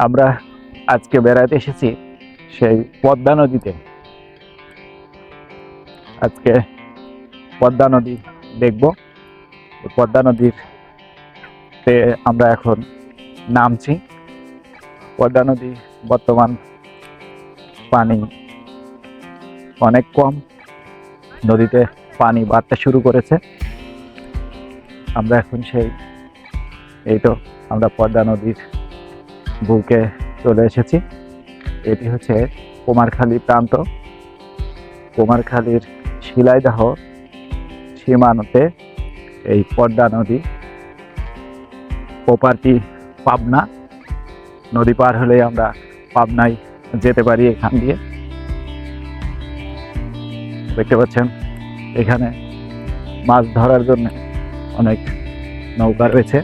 আমরা আজকে বেড়াতে এসেছি সেই পদ্মা নদীতে। আজকে পদ্মা নদী দেখব। পদ্মা নদীতে আমরা এখন নামছি। পদ্মা নদী বর্তমান পানি অনেক কম, নদীতে পানি বাড়তে শুরু করেছে। আমরা এখন আমরা পদ্মা নদীর বুকে চলে এসেছি। এটি হচ্ছে কুমারখালী প্রান্ত। কুমারখালীর শিলাইদহ সীমান্তে এই পদ্মা নদী। ওপারটি পাবনা। নদী পার হলে আমরা পাবনায় যেতে পারি এখান দিয়ে। দেখতে পাচ্ছেন এখানে মাছ ধরার জন্য অনেক নৌকা রয়েছে।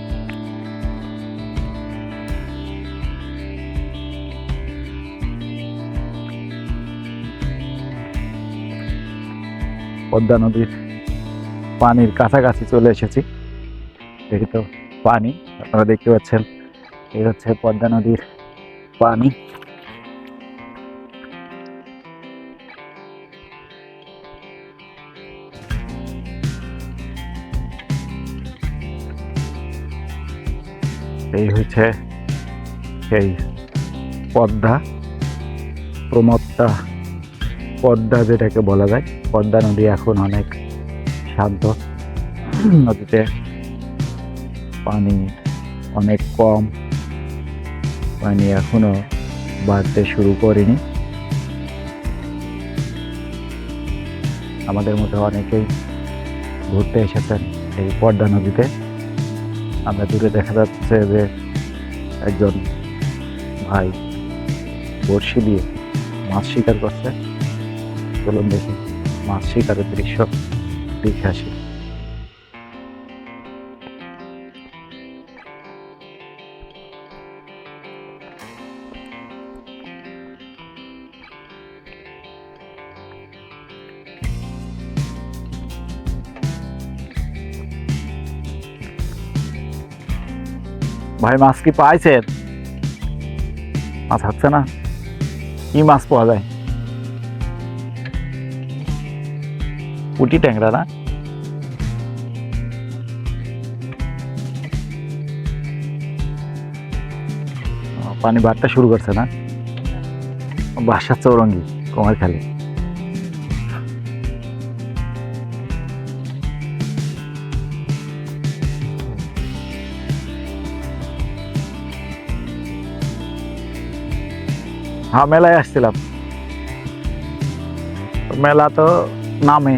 পদ্মা নদীর পানির কাছাকাছি চলে এসেছি। দেখি তো পানি, আপনারা দেখতে পাচ্ছেন এই হচ্ছে পদ্মা নদীর পানি। এই হচ্ছে সেই পদ্মা, প্রমত্তা পদ্মা যেটাকে বলা যায়। পদ্মা নদী এখন অনেক শান্ত। নদীতে পানি অনেক কম, পানি এখনো বাড়তে শুরু করেনি। আমাদের মধ্যে অনেকেই ঘুরতে এসেছেন এই পদ্মা নদীতে। আমরা দূরে দেখা যাচ্ছে যে একজন ভাই বড়শি দিয়ে মাছ শিকার করছে। চলুন দেখি মাছ শিকারের দৃশ্য দেখে আসি। ভাই মাছ কি পাইছেন? মাছ হচ্ছে না? কি মাছ পাওয়া যায়? পুঁটি ট্যাংরা না? পানি বাড়তে শুরু করছে না? বাসার চৌরঙ্গি, কুমারখালী। হ্যাঁ, মেলায় আসছিলাম। মেলা তো নামে